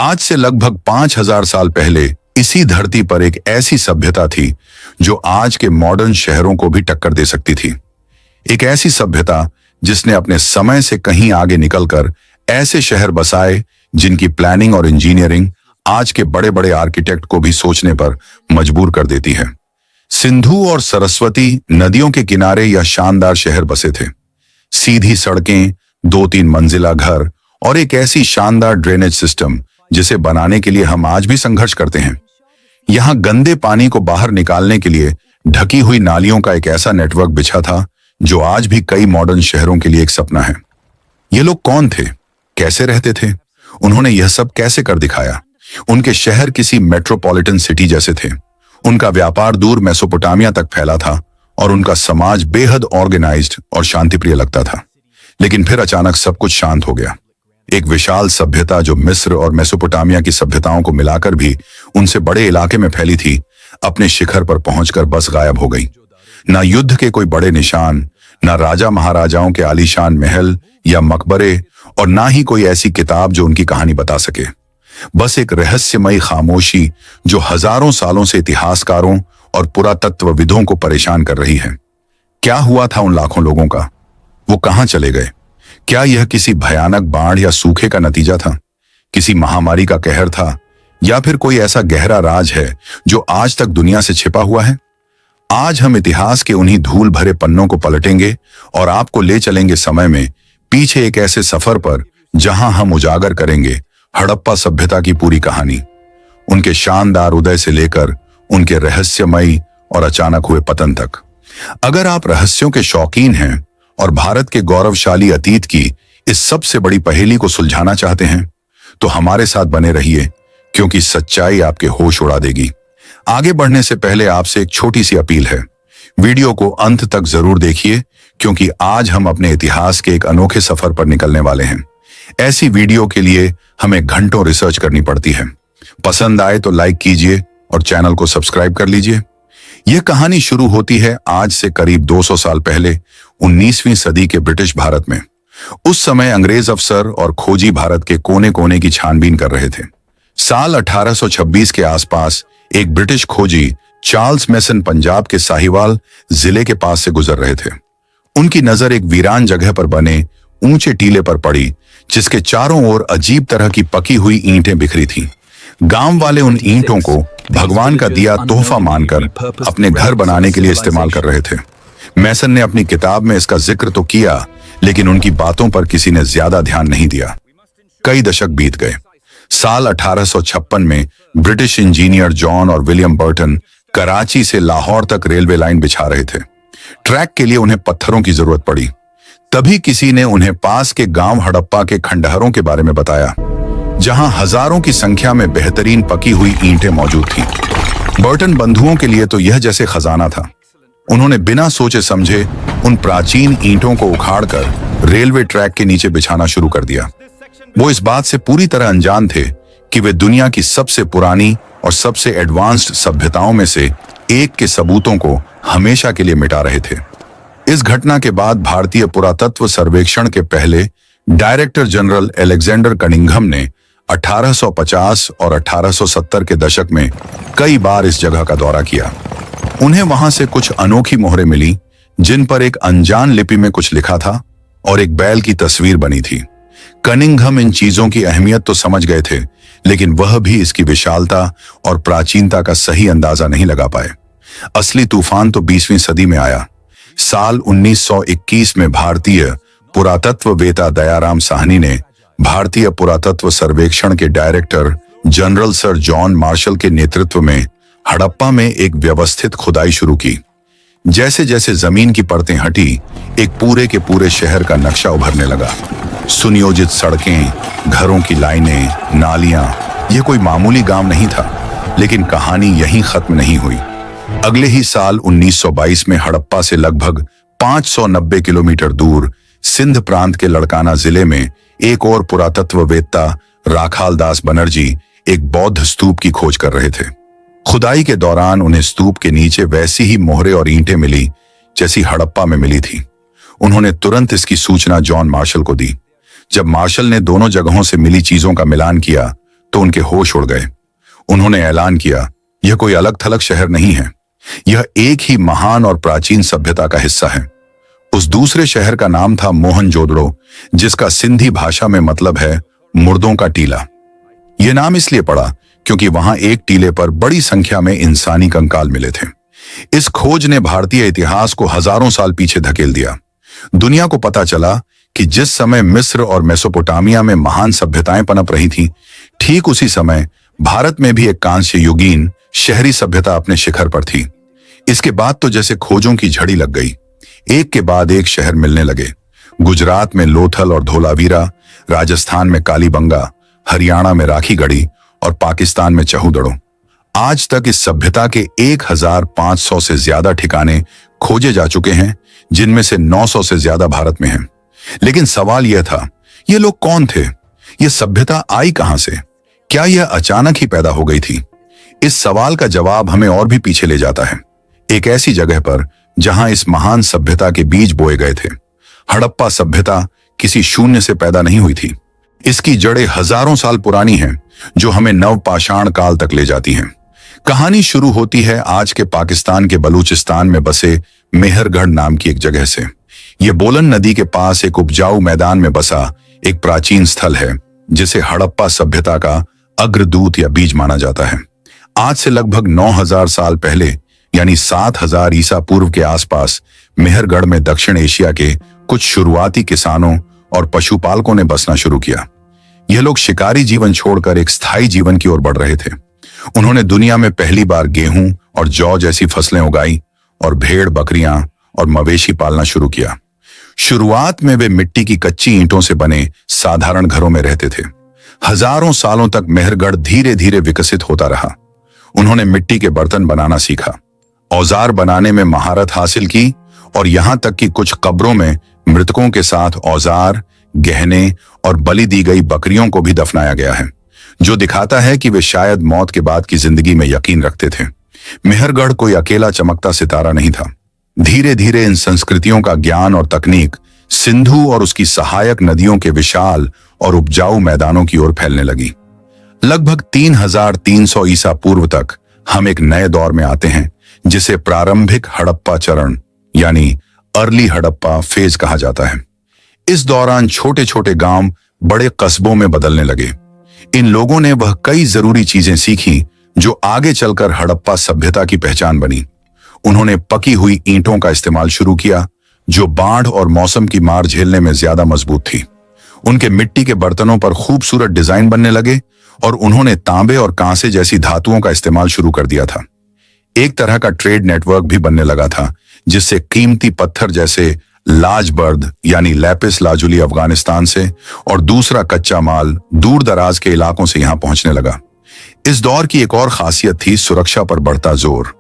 आज से लगभग 5000 साल पहले इसी धरती पर एक ऐसी सभ्यता थी जो आज के मॉडर्न शहरों को भी टक्कर दे सकती थी। एक ऐसी सभ्यता जिसने अपने समय से कहीं आगे निकलकर ऐसे शहर बसाए जिनकी प्लानिंग और इंजीनियरिंग आज के बड़े बड़े आर्किटेक्ट को भी सोचने पर मजबूर कर देती है। सिंधु और सरस्वती नदियों के किनारे यह शानदार शहर बसे थे। सीधी सड़कें, 2-3 मंजिला घर और एक ऐसी शानदार ड्रेनेज सिस्टम जिसे बनाने के लिए हम आज भी संघर्ष करते हैं। यहां गंदे पानी को बाहर निकालने के लिए ढकी हुई नालियों का एक ऐसा नेटवर्क बिछा था जो आज भी कई मॉडर्न शहरों के लिए एक सपना है। ये लोग कौन थे, कैसे रहते थे, उन्होंने यह सब कैसे कर दिखाया? उनके शहर किसी मेट्रोपॉलिटन सिटी जैसे थे। उनका व्यापार दूर मेसोपोटामिया तक फैला था और उनका समाज बेहद ऑर्गेनाइज्ड और शांतिप्रिय लगता था। लेकिन फिर अचानक सब कुछ शांत हो गया। एक विशाल सभ्यता जो मिस्र और मेसोपोटामिया की सभ्यताओं को मिलाकर भी उनसे बड़े इलाके में फैली थी, अपने शिखर पर पहुंचकर बस गायब हो गई। ना युद्ध के कोई बड़े निशान, ना राजा महाराजाओं के आलीशान महल या मकबरे, और ना ही कोई ऐसी किताब जो उनकी कहानी बता सके। बस एक रहस्यमयी खामोशी जो हजारों सालों से इतिहासकारों और पुरातत्वविदों को परेशान कर रही है। क्या हुआ था उन लाखों लोगों का? वो कहां चले गए? क्या यह किसी भयानक बाढ़ या सूखे का नतीजा था, किसी महामारी का कहर था, या फिर कोई ऐसा गहरा राज है जो आज तक दुनिया से छिपा हुआ है? आज हम इतिहास के उन्हीं धूल भरे पन्नों को पलटेंगे और आपको ले चलेंगे समय में पीछे एक ऐसे सफर पर जहां हम उजागर करेंगे हड़प्पा सभ्यता की पूरी कहानी, उनके शानदार उदय से लेकर उनके रहस्यमयी और अचानक हुए पतन तक। अगर आप रहस्यों के शौकीन हैं और भारत के गौरवशाली अतीत की इस सबसे बड़ी पहेली को सुलझाना चाहते हैं तो हमारे साथ बने रहिए, क्योंकि सच्चाई आपके होश उड़ा देगी। आगे बढ़ने से पहले आपसे एक छोटी सी अपील है। वीडियो को अंत तक जरूर देखिए, क्योंकि आज हम अपने इतिहास के एक अनोखे सफर पर निकलने वाले हैं। ऐसी वीडियो के लिए हमें घंटों रिसर्च करनी पड़ती है। पसंद आए तो लाइक कीजिए और चैनल को सब्सक्राइब कर लीजिए। यह कहानी शुरू होती है आज से करीब 200 साल पहले 19वीं सदी के ब्रिटिश भारत में। उस समय अंग्रेज अफसर और खोजी भारत के कोने कोने की छानबीन कर रहे थे। साल 1826 के आसपास एक ब्रिटिश खोजी चार्ल्स मेसन पंजाब के साहिवाल जिले के पास से गुजर रहे थे। उनकी नजर एक वीरान जगह पर बने ऊंचे टीले पर पड़ी, जिसके चारों ओर अजीब तरह की पकी हुई ईंटें बिखरी थीं। गांव वाले उन ईंटों को भगवान का दिया तोहफा मानकर अपने घर बनाने के लिए इस्तेमाल कर रहे थे। मैसन ने अपनी किताब में इसका जिक्र तो किया, लेकिन उनकी बातों पर किसी ने ज्यादा ध्यान नहीं दिया। कई दशक बीत गए। साल 1856 में ब्रिटिश इंजीनियर जॉन और विलियम बर्टन कराची से लाहौर तक रेलवे लाइन बिछा रहे थे। ट्रैक के लिए उन्हें पत्थरों की जरूरत पड़ी। तभी किसी ने उन्हें पास के गांव हड़प्पा के खंडहरों के बारे में बताया, जहां हजारों की संख्या में बेहतरीन पकी हुई ईंटें मौजूद थीं। बर्टन बंधुओं के लिए तो यह जैसे खजाना था। उन्होंने बिना सोचे समझे उन प्राचीन ईंटों को उखाड़कर रेलवे ट्रैक के नीचे बिछाना शुरू कर दिया। वो इस बात से पूरी तरह अनजान थे कि वे दुनिया की सबसे पुरानी और सबसे एडवांस्ड सभ्यताओं में से एक के सबूतों को हमेशा के लिए मिटा रहे थे। इस घटना के बाद भारतीय पुरातत्व सर्वेक्षण के पहले डायरेक्टर जनरल अलेक्जेंडर कनिंघम ने 1850 और 1870 के दशक में कई बार इस जगह का दौरा किया। उन्हें वहां से कुछ अनोखी मोहरें मिली, जिन पर एक अनजान लिपि में कुछ लिखा था और एक बैल की तस्वीर बनी थी। कनिंघम इन चीजों की अहमियत तो समझ गए थे, लेकिन वह भी इसकी विशालता और प्राचीनता का सही अंदाजा नहीं लगा पाए। असली तूफान तो 20वीं सदी में आया। साल 1921 में भारतीय पुरातत्ववेत्ता दयाराम साहनी ने भारतीय पुरातत्व सर्वेक्षण के director general sir John Marshall के नेतृत्व में हड़प्पा में एक व्यवस्थित खुदाई शुरू की। जैसे जैसे जमीन की परतें हटी, एक पूरे के पूरे शहर का नक्शा उभरने लगा। सुनियोजित सड़कें, घरों की लाइनें, नालियां। यह कोई मामूली गांव नहीं था, लेकिन कहानी यहीं खत्म नहीं हुई। अगले ही साल 1922 में हड़प्पा से लगभग 590 किलोमीटर दूर सिंध प्रांत के लड़काना जिले में एक और पुरातत्ववेत्ता राखाल दास बनर्जी एक बौद्ध स्तूप की खोज कर रहे थे। खुदाई के दौरान उन्हें स्तूप के नीचे वैसी ही मोहरें और ईंटें मिली जैसी हड़प्पा में मिली थी। उन्होंने तुरंत इसकी सूचना जॉन मार्शल को दी। जब मार्शल ने दोनों जगहों से मिली चीजों का मिलान किया तो उनके होश उड़ गए। उन्होंने ऐलान किया, यह कोई अलग थलग शहर नहीं है, यह एक ही महान और प्राचीन सभ्यता का हिस्सा है। उस दूसरे शहर का नाम था मोहनजोदड़ो, जिसका सिंधी भाषा में मतलब है मुर्दों का टीला। यह नाम इसलिए पड़ा क्योंकि वहां एक टीले पर बड़ी संख्या में इंसानी कंकाल मिले थे। इस खोज ने भारतीय इतिहास को हजारों साल पीछे धकेल दिया। दुनिया को पता चला कि जिस समय मिस्र और मेसोपोटामिया में महान सभ्यताएं पनप रही थीं, ठीक उसी समय भारत में भी एक कांस्य युगीन शहरी सभ्यता अपने शिखर पर थी। इसके बाद तो जैसे खोजों की झड़ी लग गई, एक के बाद एक शहर मिलने लगे। गुजरात में लोथल और धोलावीरा, राजस्थान में कालीबंगा, हरियाणा में राखीगढ़ी और पाकिस्तान में चहूदड़ो। आज तक इस सभ्यता के 1500 से ज्यादा ठिकाने खोजे जा चुके हैं, जिनमें से 900 से ज्यादा भारत में हैं। लेकिन सवाल यह था, ये लोग कौन थे? ये सभ्यता आई कहां से? क्या यह अचानक ही पैदा हो गई थी? इस सवाल का जवाब हमें और भी पीछे ले जाता है, एक ऐसी जगह पर जहां इस महान सभ्यता के बीज बोए गए थे। हड़प्पा सभ्यता किसी शून्य से पैदा नहीं हुई थी। इसकी जड़ें हजारों साल पुरानी हैं, जो हमें नवपाषाण काल तक ले जाती हैं। कहानी शुरू होती है आज के पाकिस्तान के बलूचिस्तान में बसे मेहरगढ़ नाम की एक जगह से। यह बोलन नदी के पास एक उपजाऊ मैदान में बसा एक प्राचीन स्थल है, जिसे हड़प्पा सभ्यता का अग्रदूत या बीज माना जाता है। आज से लगभग 9000 साल पहले, यानी 7000 ईसा पूर्व के आसपास मेहरगढ़ में दक्षिण एशिया के कुछ शुरुआती किसानों और पशुपालकों ने बसना शुरू किया। यह लोग शिकारी जीवन छोड़कर एक स्थायी जीवन की ओर बढ़ रहे थे। उन्होंने दुनिया में पहली बार गेहूं और जौ जैसी फसलें उगाई और भेड़, बकरियां और मवेशी पालना शुरू किया। शुरुआत में वे मिट्टी की कच्ची ईंटों से बने साधारण घरों में रहते थे। हजारों सालों तक मेहरगढ़ धीरे धीरे विकसित होता रहा। उन्होंने मिट्टी के बर्तन बनाना सीखा, औजार बनाने में महारत हासिल की और यहां तक कि कुछ कब्रों में मृतकों के साथ औजार, गहने और बलि दी गई बकरियों को भी दफनाया गया है, जो दिखाता है कि वे शायद मौत के बाद की जिंदगी में यकीन रखते थे। मेहरगढ़ कोई अकेला चमकता सितारा नहीं था। धीरे धीरे इन संस्कृतियों का ज्ञान और तकनीक सिंधु और उसकी सहायक नदियों के विशाल और उपजाऊ मैदानों की ओर फैलने लगी। लगभग 3300 ईसा पूर्व तक हम एक नए दौर में आते हैं, जिसे प्रारंभिक हड़प्पा चरण यानी अर्ली हड़प्पा फेज कहा जाता है। इस दौरान छोटे छोटे गांव बड़े कस्बों में बदलने लगे। इन लोगों ने वह कई जरूरी चीजें सीखी जो आगे चलकर हड़प्पा सभ्यता की पहचान बनी। उन्होंने पकी हुई ईंटों का इस्तेमाल शुरू किया, जो बाढ़ और मौसम की मार झेलने में ज्यादा मजबूत थी। उनके मिट्टी के बर्तनों पर खूबसूरत डिजाइन बनने लगे और उन्होंने तांबे और कांसे जैसी धातुओं का इस्तेमाल शुरू कर दिया था। एक तरह का ट्रेड नेटवर्क भी बनने लगा था, जिससे कीमती पत्थर जैसे लाजबर्द यानी लैपिस लाजुली अफगानिस्तान से और दूसरा कच्चा माल दूर दराज के इलाकों से यहां पहुंचने लगा। इस दौर की एक और खासियत थी सुरक्षा पर बढ़ता जोर।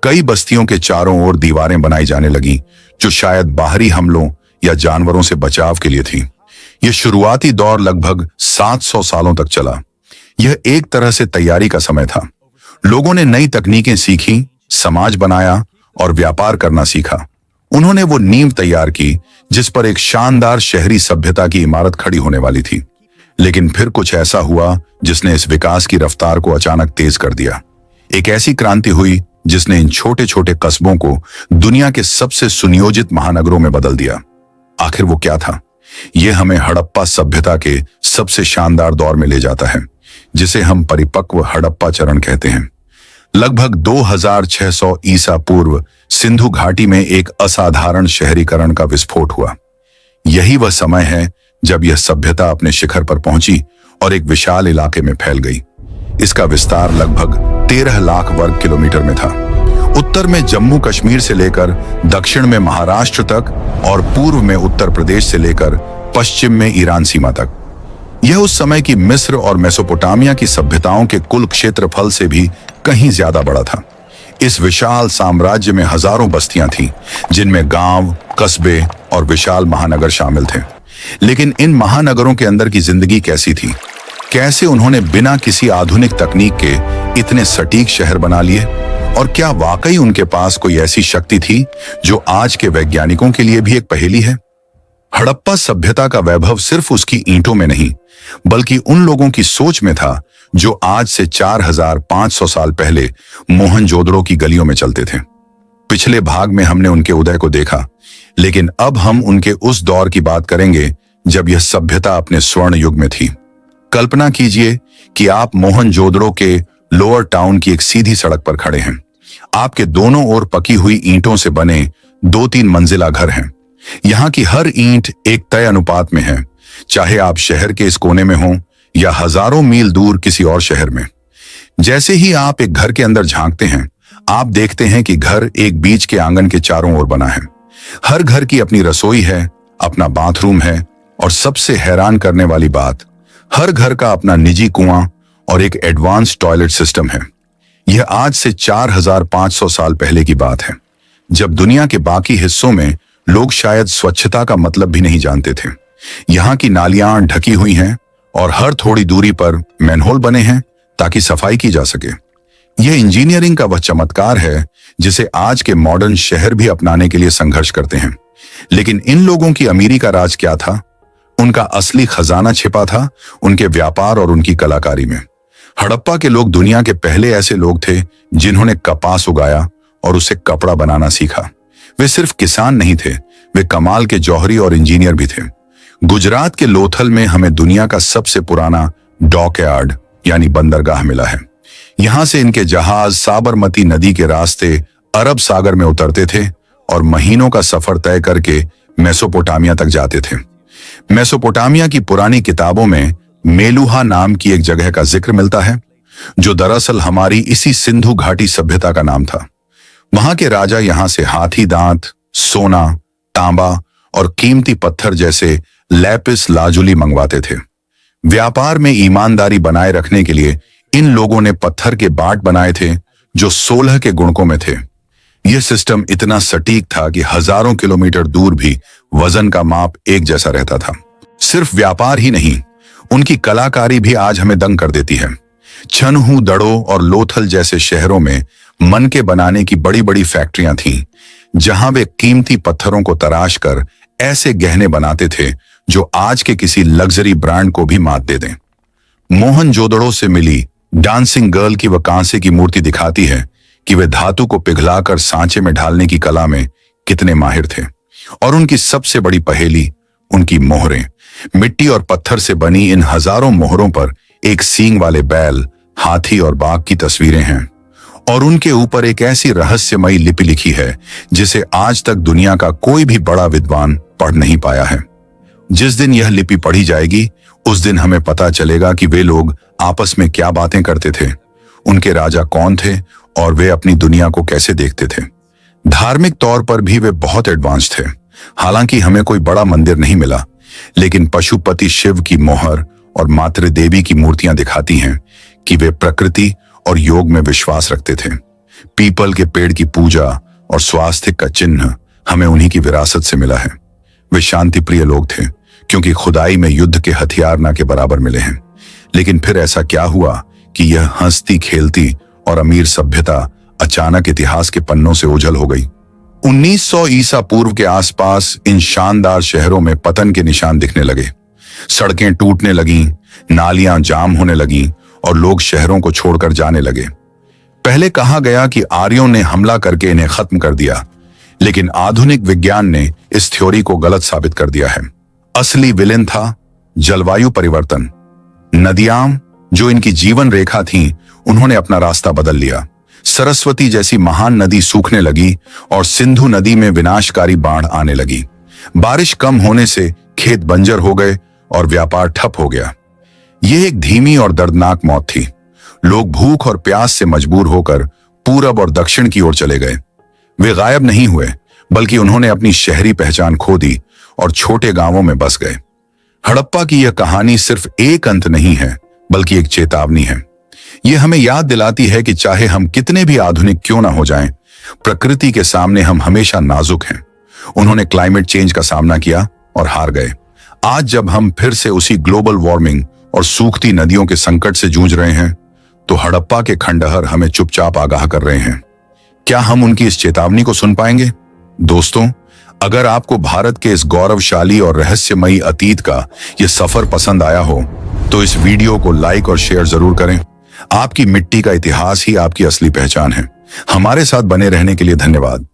कई बस्तियों के चारों ओर दीवारें बनाई जाने लगी, जो शायद बाहरी हमलों या जानवरों से बचाव के लिए थी। यह शुरुआती दौर लगभग 700 सालों तक चला। यह एक तरह से तैयारी का समय था। लोगों ने नई तकनीकें सीखी, समाज बनाया और व्यापार करना सीखा। उन्होंने वो नींव तैयार की जिस पर एक शानदार शहरी सभ्यता की इमारत खड़ी होने वाली थी। लेकिन फिर कुछ ऐसा हुआ जिसने इस विकास की रफ्तार को अचानक तेज कर दिया। एक ऐसी क्रांति हुई जिसने इन छोटे छोटे कस्बों को दुनिया के सबसे सुनियोजित महानगरों में बदल दिया। आखिर वो क्या था? यह हमें हड़प्पा सभ्यता के सबसे शानदार दौर में ले जाता है, जिसे हम परिपक्व हड़प्पा चरण कहते हैं। लगभग 2600 ईसा पूर्व सिंधु घाटी में एक असाधारण शहरीकरण का विस्फोट हुआ। यही वह समय है जब यह सभ्यता अपने शिखर पर पहुंची और एक विशाल इलाके में फैल गई। इसका विस्तार लगभग 13 लाख वर्ग किलोमीटर में था। उत्तर में जम्मू कश्मीर से लेकर दक्षिण में महाराष्ट्र तक और पूर्व में उत्तर प्रदेश से लेकर पश्चिम में ईरान सीमा तक। यह उस समय की मिस्र और मेसोपोटामिया की सभ्यताओं के कुल क्षेत्रफल से भी कहीं ज्यादा बड़ा था। इस विशाल साम्राज्य में हजारों बस्तियां थीं, जिनमें गांव, कस्बे और विशाल महानगर शामिल थे। लेकिन इन महानगरों के अंदर की जिंदगी कैसी थी? कैसे उन्होंने बिना किसी आधुनिक तकनीक के इतने सटीक शहर बना लिए? और क्या वाकई उनके पास कोई ऐसी शक्ति थी जो आज के वैज्ञानिकों के लिए भी एक पहेली है? हड़प्पा सभ्यता का वैभव सिर्फ उसकी ईंटों में नहीं, बल्कि उन लोगों की सोच में था जो आज से 4500 साल पहले मोहनजोदड़ो की गलियों में चलते थे। पिछले भाग में हमने उनके उदय को देखा, लेकिन अब हम उनके उस दौर की बात करेंगे जब यह सभ्यता अपने स्वर्ण युग में थी। कल्पना कीजिए कि आप मोहनजोदड़ो के लोअर टाउन की एक सीधी सड़क पर खड़े हैं। आपके दोनों ओर पकी हुई ईंटों से बने 2-3 मंजिला घर हैं। यहाँ की हर ईंट एक तय अनुपात में है, चाहे आप शहर के इस कोने में हों या हजारों मील दूर किसी और शहर में। जैसे ही आप एक घर के अंदर झांकते हैं, आप देखते हैं कि घर एक बीच के आंगन के चारों ओर बना है। हर घर की अपनी रसोई है, अपना बाथरूम है, और सबसे हैरान करने वाली बात, हर घर का अपना निजी कुआं और एक एडवांस टॉयलेट सिस्टम है। यह आज से 4500 साल पहले की बात है, जब दुनिया के बाकी हिस्सों में लोग शायद स्वच्छता का मतलब भी नहीं जानते थे। यहाँ की नालियां ढकी हुई हैं और हर थोड़ी दूरी पर मैनहोल बने हैं ताकि सफाई की जा सके। यह इंजीनियरिंग का वह चमत्कार है जिसे आज के मॉडर्न शहर भी अपनाने के लिए संघर्ष करते हैं। लेकिन इन लोगों की अमीरी का राज क्या था? उनका असली खजाना छिपा था उनके व्यापार और उनकी कलाकारी में। हड़प्पा के लोग दुनिया के पहले ऐसे लोग थे जिन्होंने कपास उगाया और उसे कपड़ा बनाना सीखा। वे सिर्फ किसान नहीं थे, वे कमाल के जौहरी और इंजीनियर भी थे। गुजरात के लोथल में हमें दुनिया का सबसे पुराना डॉकयार्ड यानी बंदरगाह मिला है। यहां से इनके जहाज साबरमती नदी के रास्ते अरब सागर में उतरते थे और महीनों का सफर तय करके मेसोपोटामिया तक जाते थे। मेसोपोटामिया की पुरानी किताबों में मेलुहा नाम की एक जगह का जिक्र मिलता है, जो दरअसल हमारी इसी सिंधु घाटी सभ्यता का नाम था। वहां के राजा यहां से हाथी दांत, सोना, तांबा और कीमती पत्थर जैसे लैपिस लाजुली मंगवाते थे। व्यापार में ईमानदारी बनाए रखने के लिए इन लोगों ने पत्थर के बाट बनाए थे जो 16 के गुणकों में थे। यह सिस्टम इतना सटीक था कि हजारों किलोमीटर दूर भी वजन का माप एक जैसा रहता था। सिर्फ व्यापार ही नहीं, उनकी कलाकारी भी आज हमें दंग कर देती है। छनहू, दड़ो और लोथल जैसे शहरों में मन के बनाने की बड़ी बड़ी फैक्ट्रियां थीं, जहां वे कीमती पत्थरों को तराश कर ऐसे गहने बनाते थे जो आज के किसी लग्जरी ब्रांड को भी मात दे दें। मोहनजोदड़ो से मिली डांसिंग गर्ल की वह कांसे की मूर्ति दिखाती है कि वे धातु को पिघलाकर सांचे में ढालने की कला में कितने माहिर थे। और उनकी सबसे बड़ी पहेली उनकी मोहरें। मिट्टी और पत्थर से बनी इन हजारों मोहरों पर एक सींग वाले बैल, हाथी और बाघ की तस्वीरें हैं, और उनके ऊपर एक ऐसी रहस्यमयी लिपि लिखी है जिसे आज तक दुनिया का कोई भी बड़ा विद्वान पढ़ नहीं पाया है। जिस दिन यह लिपि पढ़ी जाएगी, उस दिन हमें पता चलेगा कि वे लोग आपस में क्या बातें करते थे, उनके राजा कौन थे और वे अपनी दुनिया को कैसे देखते थे। धार्मिक तौर पर भी वे बहुत एडवांस थे। हालांकि हमें कोई बड़ा मंदिर नहीं मिला, लेकिन पशुपति शिव की मोहर और मातृ देवी की मूर्तियां दिखाती हैं कि वे प्रकृति और योग में विश्वास रखते थे। पीपल के पेड़ की पूजा और स्वास्थ्य का चिन्ह हमें उन्हीं की विरासत से मिला है। वे शांति प्रिय लोग थे, क्योंकि खुदाई में युद्ध के हथियार ना के बराबर मिले हैं। लेकिन फिर ऐसा क्या हुआ कि यह हंसती खेलती और अमीर सभ्यता अचानक इतिहास के पन्नों से ओझल हो गई। 1900 ईसा पूर्व के आसपास इन शानदार शहरों में पतन के निशान दिखने लगे। सड़कें टूटने लगीं, नालियां जाम होने लगीं और लोग शहरों को छोड़कर जाने लगे। पहले कहा गया कि आर्यों ने हमला करके इन्हें खत्म कर दिया, लेकिन आधुनिक विज्ञान ने इस थ्योरी को गलत साबित कर दिया है। असली विलेन था जलवायु परिवर्तन। नदियां जो इनकी जीवन रेखा थीं, उन्होंने अपना रास्ता बदल लिया। सरस्वती जैसी महान नदी सूखने लगी और सिंधु नदी में विनाशकारी बाढ़ आने लगी। बारिश कम होने से खेत बंजर हो गए और व्यापार ठप हो गया। यह एक धीमी और दर्दनाक मौत थी। लोग भूख और प्यास से मजबूर होकर पूरब और दक्षिण की ओर चले गए। वे गायब नहीं हुए, बल्कि उन्होंने अपनी शहरी पहचान खो दी और छोटे गांवों में बस गए। हड़प्पा की यह कहानी सिर्फ एक अंत नहीं है, बल्कि एक चेतावनी है। यह हमें याद दिलाती है कि चाहे हम कितने भी आधुनिक क्यों ना हो जाएं, प्रकृति के सामने हम हमेशा नाजुक हैं। उन्होंने क्लाइमेट चेंज का सामना किया और हार गए। आज जब हम फिर से उसी ग्लोबल वार्मिंग और सूखती नदियों के संकट से जूझ रहे हैं, तो हड़प्पा के खंडहर हमें चुपचाप आगाह कर रहे हैं। क्या हम उनकी इस चेतावनी को सुन पाएंगे? दोस्तों, अगर आपको भारत के इस गौरवशाली और रहस्यमयी अतीत का ये सफर पसंद आया हो तो इस वीडियो को लाइक और शेयर जरूर करें। आपकी मिट्टी का इतिहास ही आपकी असली पहचान है। हमारे साथ बने रहने के लिए धन्यवाद।